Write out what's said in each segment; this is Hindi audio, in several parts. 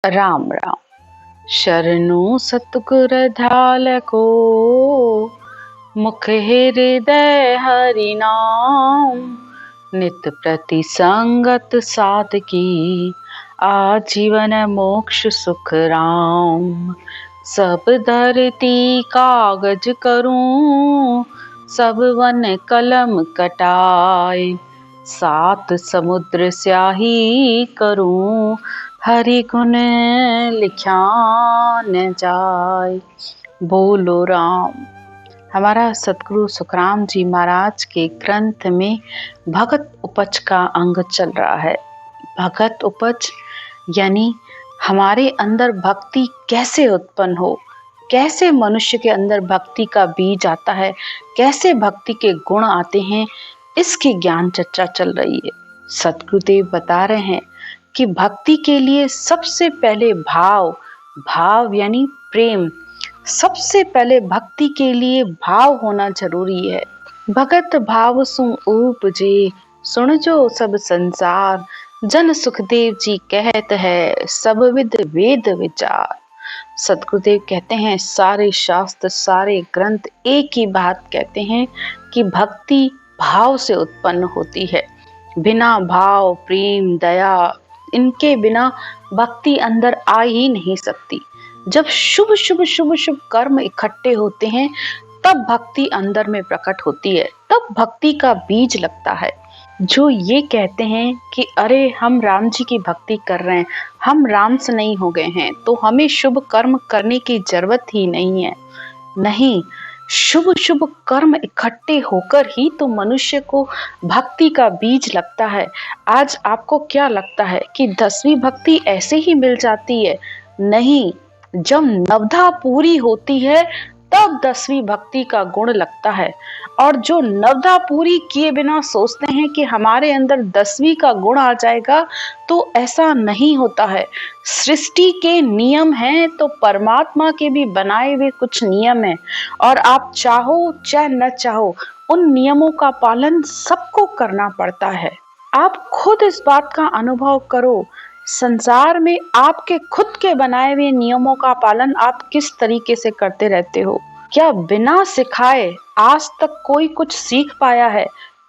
राम राम। शरणु सतगुर ढाल को, मुख हृदय हरि नाम। नित प्रति संगत साधकी, आजीवन मोक्ष सुख राम। सब धरती कागज करूं, सब वन कलम कटाए। सात समुद्र स्याही करूं, हरि गुण लिखा न जाए। बोलो राम। हमारा सतगुरु सुखराम जी महाराज के ग्रंथ में भगत उपज का अंग चल रहा है। भगत उपज यानी हमारे अंदर भक्ति कैसे उत्पन्न हो, कैसे मनुष्य के अंदर भक्ति का बीज आता है, कैसे भक्ति के गुण आते हैं, इसकी ज्ञान चर्चा चल रही है। सतगुरुदेव बता रहे हैं कि भक्ति के लिए सबसे पहले भाव यानी प्रेम, सबसे पहले भक्ति के लिए भाव होना जरूरी है। भगत भाव सु उपजे, सुन जो सब संसार। जन सुखदेव जी कहत है, सब विद वेद विचार। सतगुरुदेव कहते हैं सारे शास्त्र, सारे ग्रंथ एक ही बात कहते हैं कि भक्ति भाव से उत्पन्न होती है। बिना भाव, प्रेम, दया, इनके बिना भक्ति अंदर आ ही नहीं सकती। जब शुभ शुभ शुभ शुभ कर्म इकट्ठे होते हैं तब भक्ति अंदर में प्रकट होती है, तब भक्ति का बीज लगता है। जो ये कहते हैं कि अरे हम राम जी की भक्ति कर रहे हैं, हम राम से नहीं हो गए हैं तो हमें शुभ कर्म करने की जरूरत ही नहीं है। नहीं, शुभ शुभ कर्म इकट्ठे होकर ही तो मनुष्य को भक्ति का बीज लगता है। आज आपको क्या लगता है कि 10वीं भक्ति ऐसे ही मिल जाती है? नहीं, जब नवधा पूरी होती है तब 10वीं भक्ति का गुण लगता है। और जो नवधा पूरी किए बिना सोचते हैं कि हमारे अंदर 10वीं का गुण आ जाएगा, तो ऐसा नहीं होता है। सृष्टि के नियम हैं तो परमात्मा के भी बनाए हुए कुछ नियम हैं, और आप चाहो चाहे न चाहो उन नियमों का पालन सबको करना पड़ता है। आप खुद इस बात का अनुभव करो, संसार में आपके खुद के बनाए हुए नियमों का पालन आप किस तरीके से करते रहते हो? क्या बिना सिखाए आज तक कोई कुछ सीख पाया है?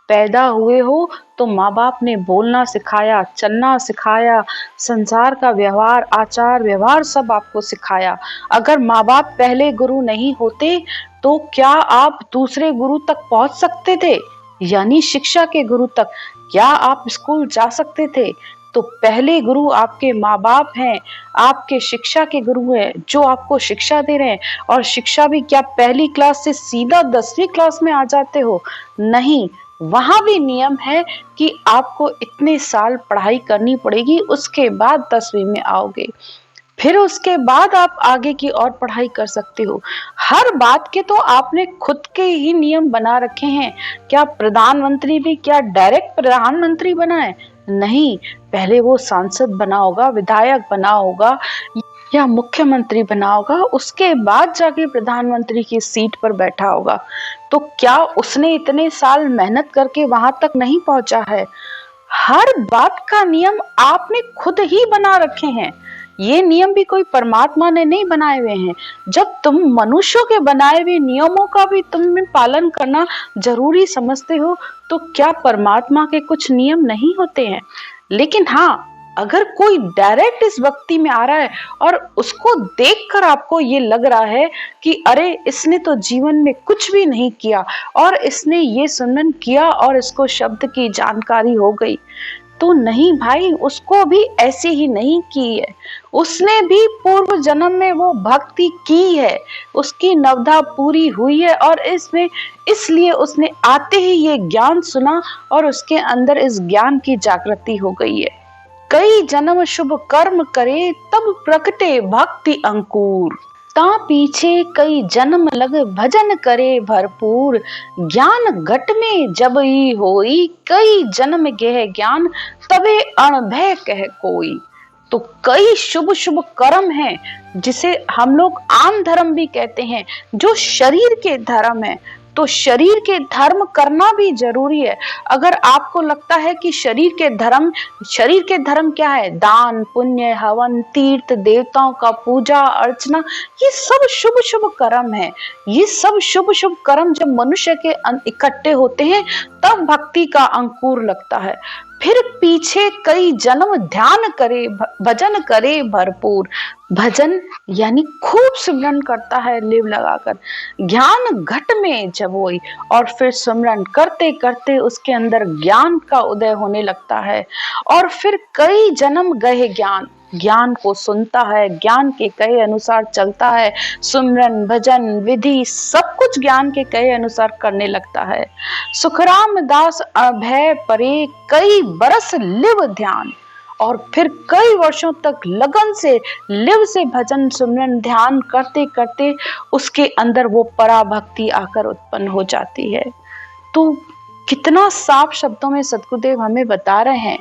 पैदा हुए हो तो माँ बाप ने बोलना सिखाया, चलना सिखाया, संसार का व्यवहार, आचार व्यवहार सब आपको सिखाया। अगर माँ बाप पहले गुरु नहीं होते तो क्या आप दूसरे गुरु तक पहुंच सकते थे, यानी शिक्षा के गुरु तक? क्या आप स्कूल जा सकते थे? तो पहले गुरु आपके माँ बाप हैं, आपके शिक्षा के गुरु हैं, जो आपको शिक्षा दे रहे हैं। और शिक्षा भी क्या पहली क्लास से सीधा 10वीं क्लास में आ जाते हो? नहीं, वहां भी नियम है कि आपको इतने साल पढ़ाई करनी पड़ेगी, उसके बाद 10वीं में आओगे, फिर उसके बाद आप आगे की और पढ़ाई कर सकते हो। हर बात के तो आपने खुद के ही नियम बना रखे हैं। क्या प्रधानमंत्री भी क्या डायरेक्ट प्रधानमंत्री बना है? नहीं, पहले वो सांसद बना होगा, विधायक बना होगा या मुख्यमंत्री बना होगा, उसके बाद जाके प्रधानमंत्री की सीट पर बैठा होगा। तो क्या उसने इतने साल मेहनत करके वहां तक नहीं पहुंचा है? हर बात का नियम आपने खुद ही बना रखे हैं। ये नियम भी कोई परमात्मा ने नहीं बनाए हुए हैं। जब तुम मनुष्यों के बनाए हुए नियमों का भी तुम्हें पालन करना जरूरी समझते हो, तो क्या परमात्मा के कुछ नियम नहीं होते हैं? लेकिन हाँ, अगर कोई डायरेक्ट इस भक्ति में आ रहा है और उसको देखकर आपको ये लग रहा है कि अरे इसने तो जीवन में कुछ भी नहीं किया और इसने ये सुमरन किया और इसको शब्द की जानकारी हो गई, तो नहीं भाई, उसको भी ऐसे ही नहीं की है। उसने भी पूर्व जन्म में वो भक्ति की है, उसकी नवधा पूरी हुई है और इसलिए उसने आते ही ये ज्ञान सुना और उसके अंदर इस ज्ञान की जागृति हो गई है। कई जन्म शुभ कर्म करे तब प्रकटे भक्ति अंकुर। ता पीछे कई जन्म लग भजन करे भरपूर। ज्ञान घट में जब ही होई, कई जन्म गेह ज्ञान तबे अणभय कह कोई। तो कई शुभ शुभ कर्म हैं जिसे हम लोग आम धर्म भी कहते हैं, जो शरीर के धर्म है। तो तो शरीर के धर्म करना भी जरूरी है। अगर आपको लगता है कि शरीर के धर्म क्या है, दान पुण्य हवन तीर्थ देवताओं का पूजा अर्चना, ये सब शुभ शुभ कर्म है। ये सब शुभ शुभ कर्म जब मनुष्य के इकट्ठे होते हैं तब भक्ति का अंकुर लगता है। फिर पीछे कई जन्म ध्यान करे भजन करे भरपूर। भजन यानी खूब सिमरन करता है लिव लगाकर, ज्ञान घट में जबोई, और फिर सिमरन करते करते उसके अंदर ज्ञान का उदय होने लगता है। और फिर कई जन्म गए ज्ञान को सुनता है, ज्ञान के कहे अनुसार चलता है, सुमरन भजन विधि सब कुछ ज्ञान के कहे अनुसार करने लगता है। सुखराम दास अभय परे कई बरस लिव ध्यान, और फिर कई वर्षों तक लगन से लिव से भजन सुमरन ध्यान करते करते उसके अंदर वो पराभक्ति आकर उत्पन्न हो जाती है। तो कितना साफ शब्दों में सद्गुरुदेव हमें बता रहे हैं।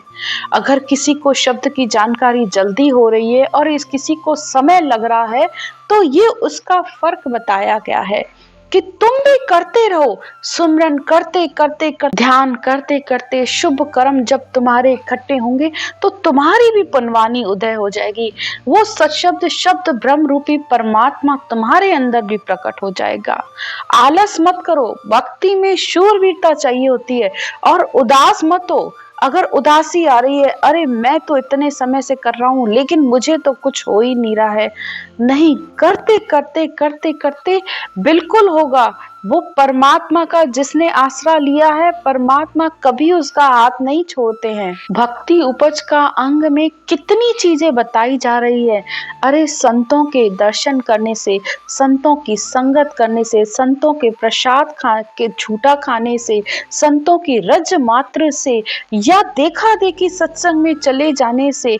अगर किसी को शब्द की जानकारी जल्दी हो रही है और इस किसी को समय लग रहा है, तो ये उसका फर्क बताया गया है कि तुम भी करते रहो, सुमरन करते करते ध्यान करते करते शुभ कर्म जब तुम्हारे इकट्ठे होंगे तो तुम्हारी भी पुण्यवानी उदय हो जाएगी। वो सत्शब्द शब्द ब्रह्म रूपी परमात्मा तुम्हारे अंदर भी प्रकट हो जाएगा। आलस मत करो, भक्ति में शूरवीरता चाहिए होती है, और उदास मत हो। अगर उदासी आ रही है, अरे मैं तो इतने समय से कर रहा हूं लेकिन मुझे तो कुछ हो ही नहीं रहा है, नहीं, करते करते करते करते बिल्कुल होगा। वो परमात्मा का जिसने आसरा लिया है, परमात्मा कभी उसका हाथ नहीं छोड़ते हैं। भक्ति उपज का अंग में कितनी चीजें बताई जा रही है। अरे संतों के दर्शन करने से, संतों की संगत करने से, संतों के प्रसाद के झूठा खाने से, संतों की रज मात्र से, या देखा देखी सत्संग में चले जाने से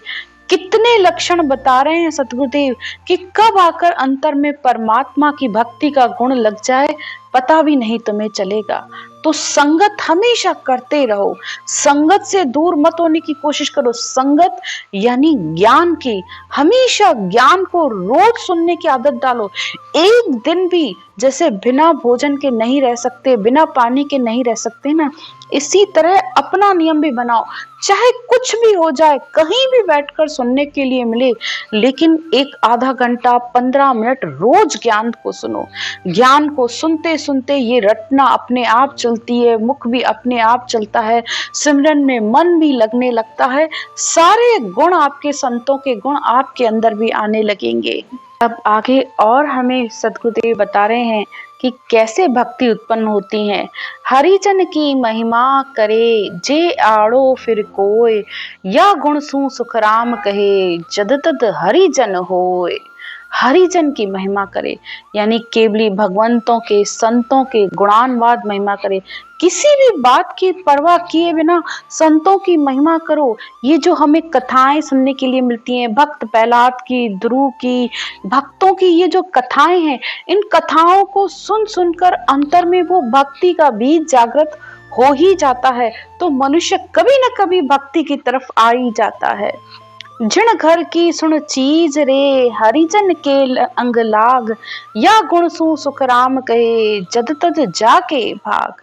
कितने लक्षण बता रहे हैं सतगुरुदेव कि कब आकर अंतर में परमात्मा की भक्ति का गुण लग जाए पता भी नहीं तुम्हें चलेगा। तो संगत हमेशा करते रहो, संगत से दूर मत होने की कोशिश करो। संगत यानी ज्ञान की, हमेशा ज्ञान को रोज सुनने की आदत डालो। एक दिन भी जैसे बिना भोजन के नहीं रह सकते, बिना पानी के नहीं रह सकते ना, इसी तरह अपना नियम भी बनाओ। चाहे कुछ भी हो जाए, कहीं भी बैठकर सुनने के लिए मिले, लेकिन एक आधा घंटा 15 मिनट रोज ज्ञान को सुनो। ज्ञान को सुनते सुनते ये रटना अपने आप चलती है, मुख भी अपने आप चलता है, सिमरन में मन भी लगने लगता है, सारे गुण आपके संतों के गुण आपके अंदर भी आने लगेंगे। अब आगे और हमें सद्गुरुदेव बता रहे हैं कि कैसे भक्ति उत्पन्न होती है। हरिजन की महिमा करे जे आड़ो फिर कोय, या गुण सु सुखराम कहे जद तद हरिजन होय। हरिजन की महिमा करे यानी केवली भगवंतों के संतों के गुणानवाद महिमा करे, किसी भी बात की परवाह किए बिना संतों की महिमा करो। ये जो हमें कथाएं सुनने के लिए मिलती हैं, भक्त प्रहलाद की, ध्रुव की, भक्तों की ये जो कथाएं हैं, इन कथाओं को सुन सुनकर अंतर में वो भक्ति का बीज जागृत हो ही जाता है, तो मनुष्य कभी न कभी भक्ति की तरफ आ ही जाता है। जिण घर की सुन चीज रे हरिजन के अंग लाग, या गुण सु सुखराम कहे जद तद जाके भाग।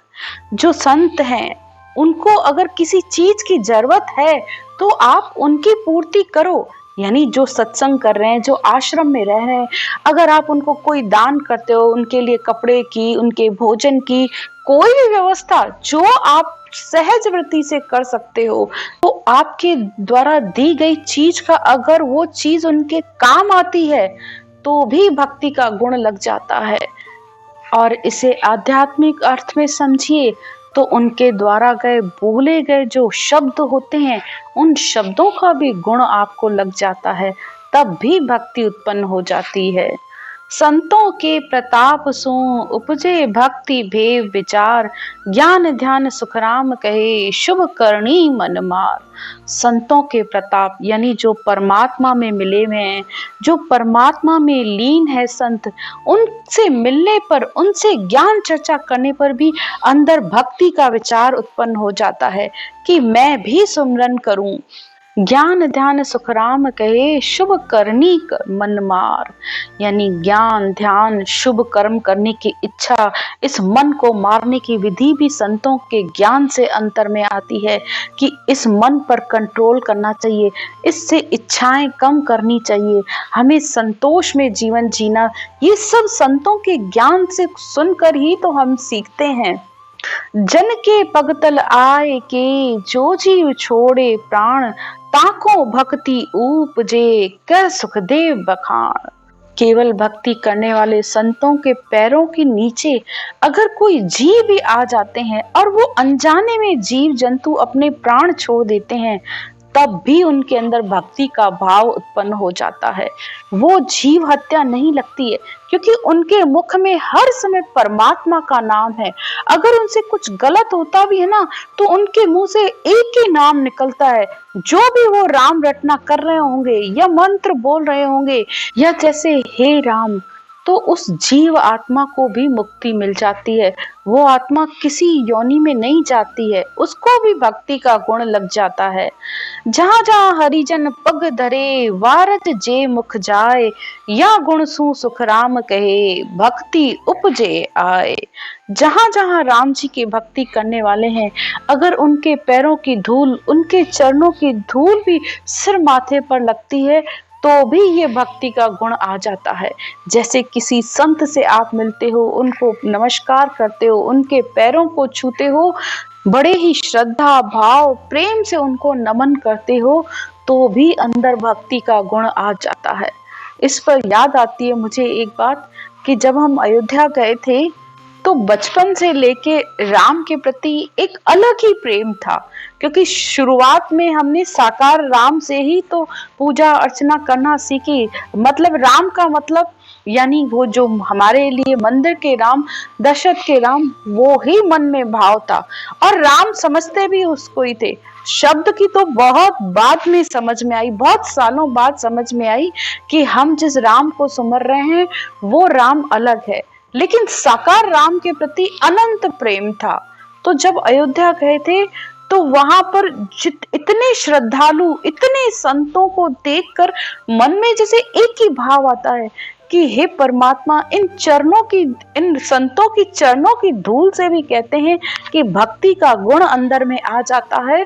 जो संत हैं उनको अगर किसी चीज की जरूरत है तो आप उनकी पूर्ति करो। यानी जो सत्संग कर रहे हैं, जो आश्रम में रह रहे हैं, अगर आप उनको कोई दान करते हो, उनके लिए कपड़े की, उनके भोजन की कोई भी व्यवस्था जो आप सहज वृत्ति से कर सकते हो, तो आपके द्वारा दी गई चीज का अगर वो चीज उनके काम आती है तो भी भक्ति का गुण लग जाता है। और इसे आध्यात्मिक अर्थ में समझिए तो उनके द्वारा गए बोले गए जो शब्द होते हैं, उन शब्दों का भी गुण आपको लग जाता है, तब भी भक्ति उत्पन्न हो जाती है। संतों के प्रताप सो उपजे भक्ति भेव विचार, ज्ञान ध्यान सुखराम कहे शुभ करनी मन मार। संतों के प्रताप यानी जो परमात्मा में मिले हुए हैं, जो परमात्मा में लीन है संत, उनसे मिलने पर, उनसे ज्ञान चर्चा करने पर भी अंदर भक्ति का विचार उत्पन्न हो जाता है कि मैं भी सुमरन करूं, ज्ञान ध्यान सुखराम कहे, शुभ करनी कर मन मार। यानी ज्ञान ध्यान शुभ कर्म करने की इच्छा, इस मन को मारने की विधि भी संतों के ज्ञान से अंतर में आती है कि इस मन पर कंट्रोल करना चाहिए, इससे इच्छाएं कम करनी चाहिए, हमें संतोष में जीवन जीना। ये सब संतों के ज्ञान से सुनकर ही तो हम सीखते हैं। जन के पगतल आए के, जो जीव छोड़े प्राण, ताको भक्ति उपजे, कर सुखदेव बखान। केवल भक्ति करने वाले संतों के पैरों के नीचे अगर कोई जीव भी आ जाते हैं और वो अनजाने में जीव जंतु अपने प्राण छोड़ देते हैं, तब भी उनके अंदर भक्ति का भाव उत्पन्न हो जाता है। वो जीव हत्या नहीं लगती है, क्योंकि उनके मुख में हर समय परमात्मा का नाम है। अगर उनसे कुछ गलत होता भी है ना, तो उनके मुंह से एक ही नाम निकलता है। जो भी वो राम रटना कर रहे होंगे या मंत्र बोल रहे होंगे या जैसे हे राम, तो उस जीव आत्मा को भी मुक्ति मिल जाती है। वो आत्मा किसी योनि में नहीं जाती है, उसको भी भक्ति का गुण लग जाता है। जहाँ जहाँ हरिजन पग धरे, वारत जे मुख जाए, या गुण सु सुख राम कहे, भक्ति उपजे आए। जहाँ जहाँ राम जी की भक्ति करने वाले हैं, अगर उनके पैरों की धूल, उनके चरणों की धूल भी सिर माथे पर लगती है, तो भी ये भक्ति का गुण आ जाता है। जैसे किसी संत से आप मिलते हो, उनको नमस्कार करते हो, उनके पैरों को छूते हो, बड़े ही श्रद्धा भाव प्रेम से उनको नमन करते हो, तो भी अंदर भक्ति का गुण आ जाता है। इस पर याद आती है मुझे एक बात कि जब हम अयोध्या गए थे, तो बचपन से लेके राम के प्रति एक अलग ही प्रेम था, क्योंकि शुरुआत में हमने साकार राम से ही तो पूजा अर्चना करना सीखी। मतलब राम का मतलब यानी वो जो हमारे लिए मंदिर के राम, दशरथ के राम, वो ही मन में भाव था। और राम समझते भी उसको ही थे। शब्द की तो बहुत बाद में समझ में आई, बहुत सालों बाद समझ में आई कि हम जिस राम को सुमर रहे हैं वो राम अलग है, लेकिन साकार राम के प्रति अनंत प्रेम था। तो जब अयोध्या गए थे, तो वहां पर इतने श्रद्धालु, इतने संतों को देखकर मन में जैसे एक ही भाव आता है कि हे परमात्मा, इन चरणों की, इन संतों की चरणों की धूल से भी कहते हैं कि भक्ति का गुण अंदर में आ जाता है।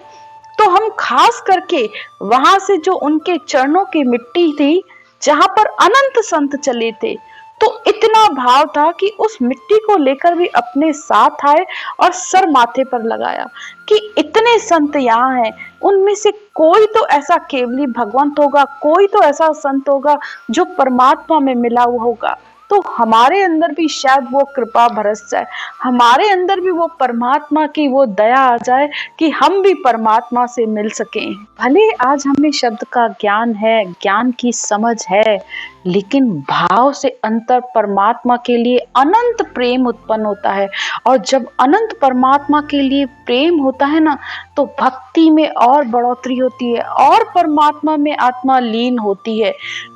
तो हम खास करके वहां से जो उनके चरणों की मिट्टी थी, जहां पर अनंत संत चले थे, तो इतना भाव था कि उस मिट्टी को लेकर भी अपने साथ आए और सर माथे पर लगाया कि इतने संत यहाँ हैं, उनमें से कोई तो ऐसा केवली भगवंत होगा, कोई तो ऐसा संत होगा जो परमात्मा में मिला हुआ होगा। तो हमारे अंदर भी शायद वो कृपा बरस जाए, हमारे अंदर भी वो परमात्मा की वो दया आ जाए कि हम भी परमात्मा से मिल सकें। भले आज हमें शब्द का ज्ञान है, ज्ञान की समझ है, लेकिन भाव से अंतर परमात्मा के लिए अनंत प्रेम उत्पन्न होता है। और जब अनंत परमात्मा के लिए प्रेम होता है ना, तो भक्ति में और बढ़ोतरी होती है और परमात्मा में आत्मा लीन होती है।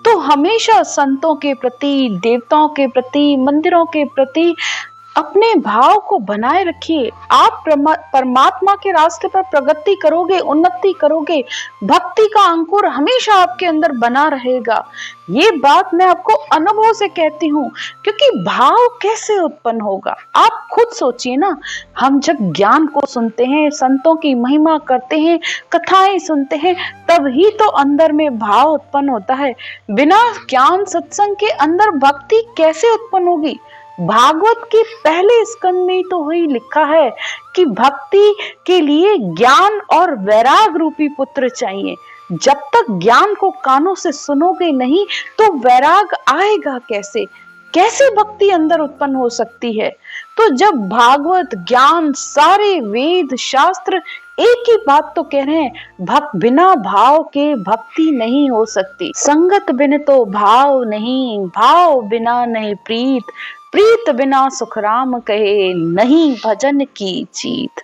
तो हमेशा संतों के प्रति, देवताओं के प्रति, मंदिरों के प्रति अपने भाव को बनाए रखिए। आप परमात्मा के रास्ते पर प्रगति करोगे, उन्नति करोगे, भक्ति का अंकुर हमेशा आपके अंदर बना रहेगा। ये बात मैं आपको अनुभव से कहती हूँ, क्योंकि भाव कैसे उत्पन्न होगा आप खुद सोचिए ना। हम जब ज्ञान को सुनते हैं, संतों की महिमा करते हैं, कथाएं सुनते हैं, तब ही तो अंदर में भाव उत्पन्न होता है। बिना ज्ञान सत्संग के अंदर भक्ति कैसे उत्पन्न होगी? भागवत के पहले स्कंद में तो वही लिखा है कि भक्ति के लिए ज्ञान और वैराग रूपी पुत्र चाहिए। जब तक ज्ञान को कानों से सुनोगे नहीं, तो वैराग आएगा कैसे? कैसे भक्ति अंदर उत्पन्न हो सकती है? तो जब भागवत, ज्ञान, सारे वेद शास्त्र एक ही बात तो कह रहे हैं, बिना भाव के भक्ति नहीं हो सकती। संगत बिन तो भाव नहीं, भाव बिना नहीं प्रीत, प्रीत बिना सुख राम कहे, नहीं भजन की जीत।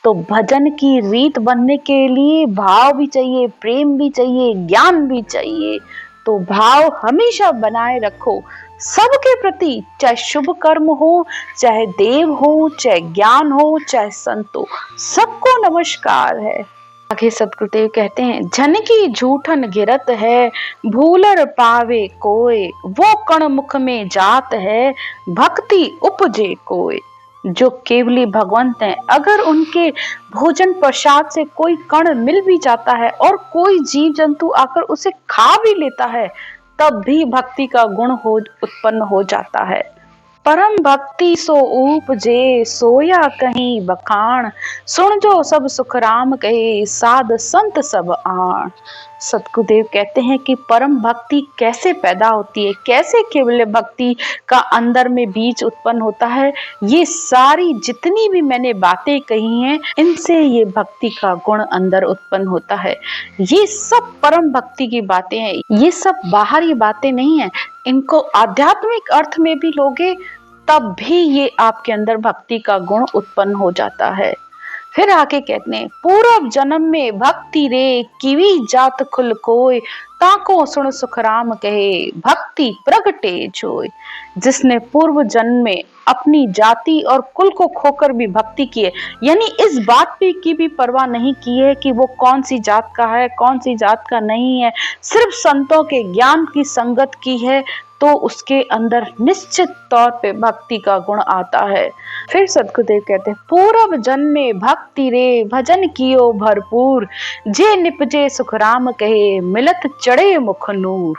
तो भजन की रीत बनने के लिए भाव भी चाहिए, प्रेम भी चाहिए, ज्ञान भी चाहिए। तो भाव हमेशा बनाए रखो सबके प्रति, चाहे शुभ कर्म हो, चाहे देव हो, चाहे ज्ञान हो, चाहे संत हो, सबको नमस्कार है। आगे सतगुरुदेव कहते हैं, जन की झूठन गिरत है, भूलर पावे कोय, वो कण मुख में जात है, भक्ति उपजे कोय। जो केवली भगवंत हैं, अगर उनके भोजन प्रसाद से कोई कण मिल भी जाता है और कोई जीव जंतु आकर उसे खा भी लेता है, तब भी भक्ति का गुण उत्पन्न हो जाता है। परम भक्ति सो उपजे, सोया कहीं बखान, सुन जो सब सुख राम कहे, साध संत सब आण। सतगुरुदेव कहते हैं कि परम भक्ति कैसे पैदा होती है, कैसे केवल भक्ति का अंदर में बीज उत्पन्न होता है। ये सारी जितनी भी मैंने बातें कही हैं, इनसे ये भक्ति का गुण अंदर उत्पन्न होता है। ये सब परम भक्ति की बातें हैं, ये सब बाहरी बातें नहीं है। इनको आध्यात्मिक अर्थ में भी लोगे तब भी ये आपके अंदर भक्ति का गुण उत्पन्न हो जाता है। फिर आगे कहते हैं, पूर्व जन्म में भक्ति रे, किवी जात खुल कोय, ताको सुन सुख राम कहे, भक्ति प्रगटे जोय। जिसने पूर्व जन्म में अपनी जाति और कुल को खोकर भी भक्ति की है, यानी इस बात की भी परवाह नहीं की है कि वो कौन सी जात का है, कौन सी जात का नहीं है, सिर्फ संतों के ज्ञान की संगत की है, तो उसके अंदर निश्चित तौर पे भक्ति का गुण आता है। फिर सतगुरुदेव कहते हैं, पूर्व जन्म में भक्ति रे, भजन कियो भरपूर, जे निपजे सुख राम कहे, मिलत चढ़े मुख नूर।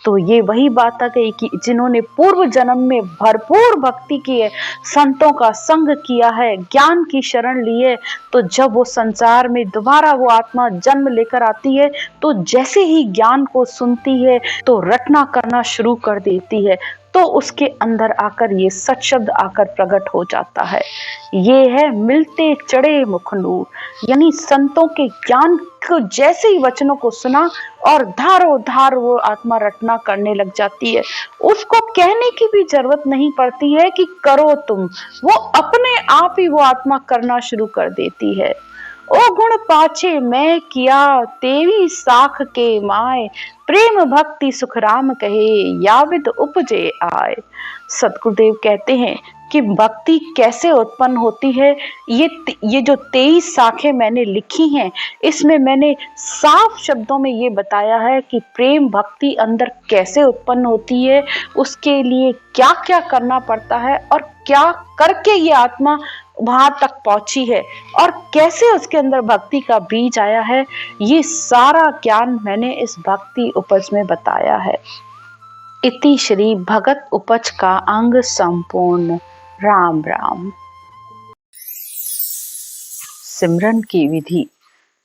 तो ये वही बात आ गई कि जिन्होंने पूर्व जन्म में भरपूर भक्ति की है, संतों का संग किया है, ज्ञान की शरण ली है, तो जब वो संसार में दोबारा वो आत्मा जन्म लेकर आती है, तो जैसे ही ज्ञान को सुनती है तो रटना करना शुरू कर देती है, तो उसके अंदर आकर ये सच शब्द आकर प्रकट हो जाता है। ये है मिलते चढ़े मुख नूर, यानी संतों के ज्ञान को जैसे ही वचनों को सुना और धारो धार वो आत्मा रटना करने लग जाती है। उसको कहने की भी जरूरत नहीं पड़ती है कि करो तुम, वो अपने आप ही वो आत्मा करना शुरू कर देती है। ओ गुण पाछे मैं किया, तेवी साख के माए, प्रेम भक्ति सुख राम कहे, याविद उपजे आए। सतगुरुदेव कहते हैं कि भक्ति कैसे उत्पन्न होती है। ये जो 23 शाखें मैंने लिखी हैं, इसमें मैंने साफ शब्दों में ये बताया है कि प्रेम भक्ति अंदर कैसे उत्पन्न होती है, उसके लिए क्या क्या करना पड़ता है और क्या करके ये आत्मा वहां तक पहुंची है और कैसे उसके अंदर भक्ति का बीज आया है। ये सारा ज्ञान मैंने इस भक्ति उपज में बताया है। इति श्री भगत उपज का अंग संपूर्ण। राम राम। सिमरन की विधि।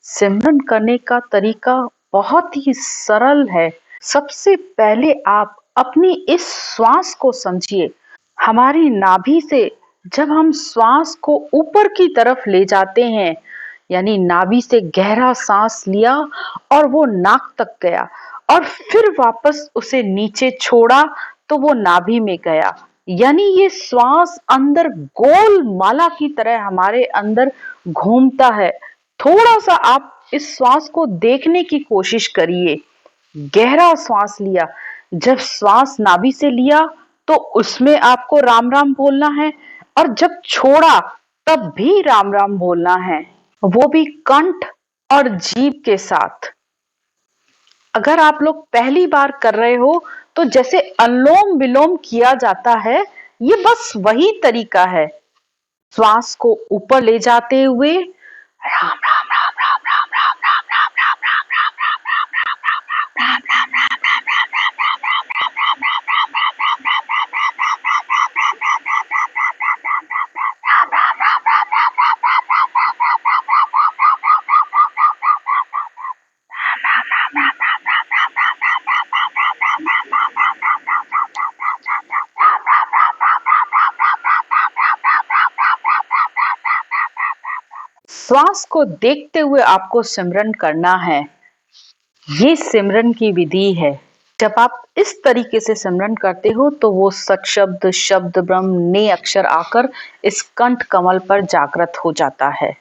सिमरन करने का तरीका बहुत ही सरल है। सबसे पहले आप अपनी इस श्वास को समझिए। हमारी नाभि से जब हम श्वास को ऊपर की तरफ ले जाते हैं, यानी नाभि से गहरा सांस लिया और वो नाक तक गया और फिर वापस उसे नीचे छोड़ा तो वो नाभि में गया, यानी ये श्वास अंदर गोल माला की तरह हमारे अंदर घूमता है। थोड़ा सा आप इस श्वास को देखने की कोशिश करिए। गहरा श्वास लिया, जब श्वास नाभि से लिया तो उसमें आपको राम राम बोलना है और जब छोड़ा तब भी राम राम बोलना है, वो भी कंठ और जीभ के साथ। अगर आप लोग पहली बार कर रहे हो तो जैसे अनुलोम विलोम किया जाता है, ये बस वही तरीका है। श्वास को ऊपर ले जाते हुए राम राम राम राम राम राम राम राम राम राम राम राम राम राम राम राम श्वास को देखते हुए आपको सिमरन करना है। ये सिमरन की विधि है। जब आप इस तरीके से सिमरन करते हो तो वो सत्शब्द, शब्द ब्रह्म ने अक्षर आकर इस कंठ कमल पर जागृत हो जाता है।